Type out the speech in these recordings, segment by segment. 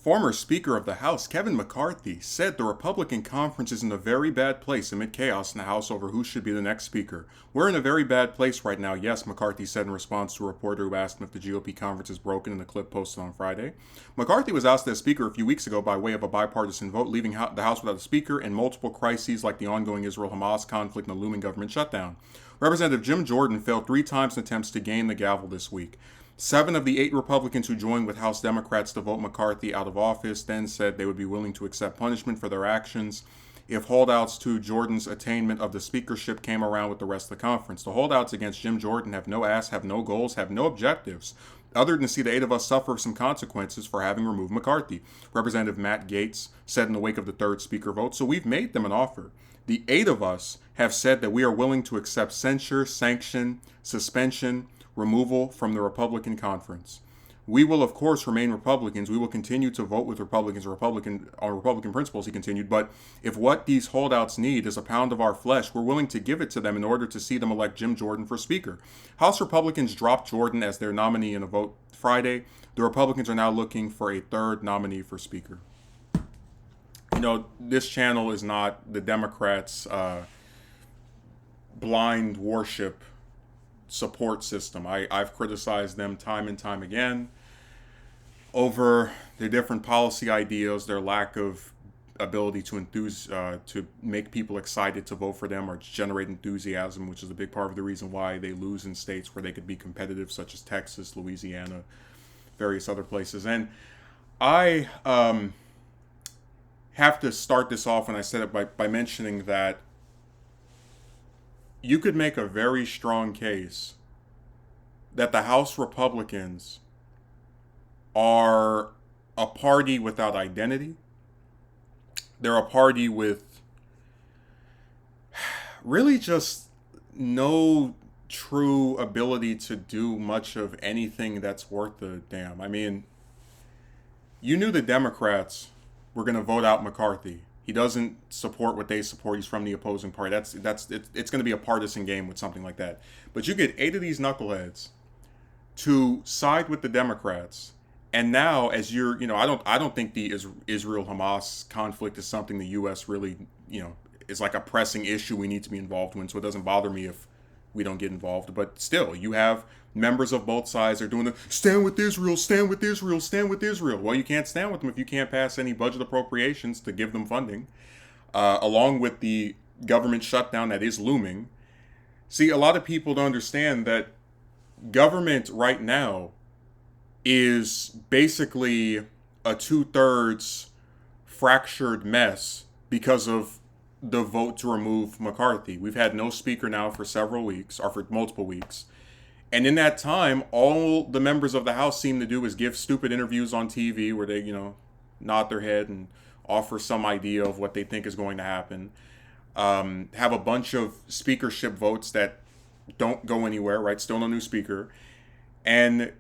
Former Speaker of the House Kevin McCarthy said the Republican conference is in a very bad place amid chaos in the House over who should be the next speaker. We're in a very bad place right now, yes, McCarthy said in response to a reporter who asked him if the GOP conference is broken in a clip posted on Friday. McCarthy was ousted as Speaker a few weeks ago by way of a bipartisan vote, leaving the House without a Speaker and multiple crises like the ongoing Israel-Hamas conflict and the looming government shutdown. Representative Jim Jordan failed 3 times in attempts to gain the gavel this week. 7 of the 8 Republicans who joined with House Democrats to vote McCarthy out of office then said they would be willing to accept punishment for their actions if holdouts to Jordan's attainment of the speakership came around with the rest of the conference. The holdouts against Jim Jordan have no ass, have no goals, have no objectives other than to see the 8 of us suffer some consequences for having removed McCarthy, Representative Matt Gaetz said in the wake of the 3rd speaker vote. So we've made them an offer. The 8 of us have said that we are willing to accept censure, sanction, suspension, removal from the Republican conference. We will, of course, remain Republicans. We will continue to vote with Republicans on Republican principles, he continued. But if what these holdouts need is a pound of our flesh, we're willing to give it to them in order to see them elect Jim Jordan for Speaker. House Republicans dropped Jordan as their nominee in a vote Friday. The Republicans are now looking for a 3rd nominee for Speaker. You know, this channel is not the Democrats' blind worship support system. I've criticized them time and time again over their different policy ideas, their lack of ability to to make people excited to vote for them or generate enthusiasm, which is a big part of the reason why they lose in states where they could be competitive, such as Texas, Louisiana, various other places. And I have to start this off, and I said it by mentioning that you could make a very strong case that the House Republicans are a party without identity. They're a party with really just no true ability to do much of anything that's worth a damn. I mean, you knew the Democrats were going to vote out McCarthy. He doesn't support what they support. He's from the opposing party. It's going to be a partisan game with something like that. But you get 8 of these knuckleheads to side with the Democrats, and now as you're, I don't think the Israel-Hamas conflict is something the U.S. really, is like a pressing issue we need to be involved in. So it doesn't bother me if we don't get involved. But still, you have members of both sides are doing the stand with Israel, stand with Israel, stand with Israel. Well, you can't stand with them if you can't pass any budget appropriations to give them funding, along with the government shutdown that is looming. See, a lot of people don't understand that government right now is basically a 2/3 fractured mess because of the vote to remove McCarthy. We've had no speaker now for several weeks, or for multiple weeks. And in that time, all the members of the House seem to do is give stupid interviews on TV where they, nod their head and offer some idea of what they think is going to happen. Have a bunch of speakership votes that don't go anywhere, right? Still no new speaker. And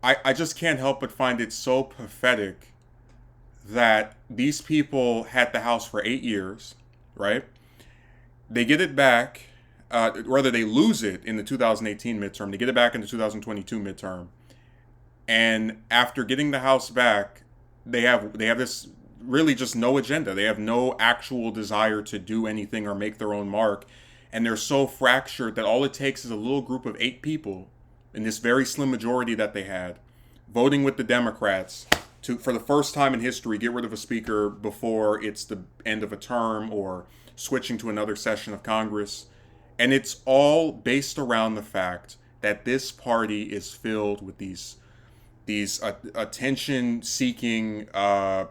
I just can't help but find it so pathetic that these people had the House for 8 years, right? They get it back. Rather, they lose it in the 2018 midterm. They get it back in the 2022 midterm. And after getting the House back, they have this really just no agenda. They have no actual desire to do anything or make their own mark. And they're so fractured that all it takes is a little group of 8 people in this very slim majority that they had voting with the Democrats to, for the first time in history, get rid of a speaker before it's the end of a term or switching to another session of Congress. And it's all based around the fact that this party is filled with these attention-seeking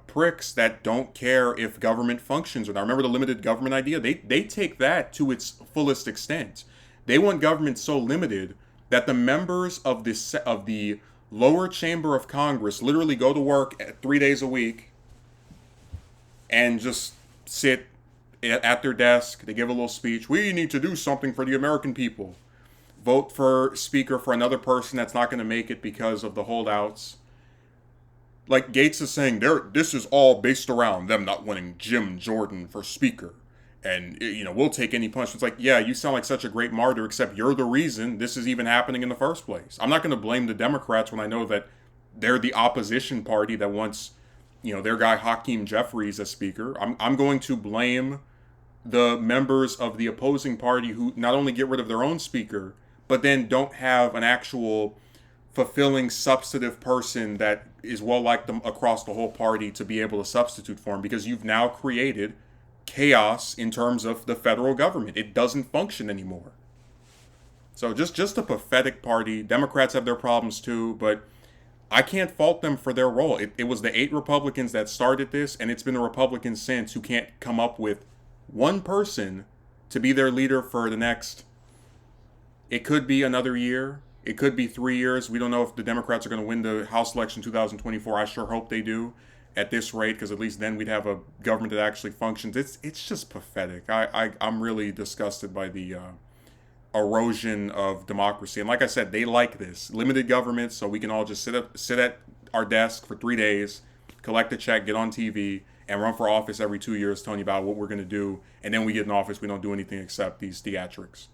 pricks that don't care if government functions or not. Remember the limited government idea? They take that to its fullest extent. They want government so limited that the members of the lower chamber of Congress literally go to work 3 days a week and just sit at their desk. They give a little speech. We need to do something for the American people. Vote for speaker for another person that's not going to make it because of the holdouts. Like Gaetz is saying, this is all based around them not wanting Jim Jordan for speaker. And, we'll take any punishment. It's like, yeah, you sound like such a great martyr, except you're the reason this is even happening in the first place. I'm not going to blame the Democrats when I know that they're the opposition party that wants their guy Hakeem Jeffries as speaker. I'm going to blame the members of the opposing party who not only get rid of their own speaker, but then don't have an actual fulfilling substantive person that is well liked them across the whole party to be able to substitute for him, because you've now created chaos in terms of the federal government. It doesn't function anymore. So just a pathetic party. Democrats have their problems too, but I can't fault them for their role. It was the 8 Republicans that started this, and it's been the Republicans since who can't come up with one person to be their leader for the next. It could be another year. It could be 3 years. We don't know if the Democrats are going to win the House election 2024. I sure hope they do at this rate, because at least then we'd have a government that actually functions. It's just pathetic. I'm really disgusted by the erosion of democracy. And like I said, they like this limited government, so we can all just sit at our desk for 3 days, collect a check, get on TV, and run for office every 2 years, telling you about what we're going to do. And then we get in office, we don't do anything except these theatrics.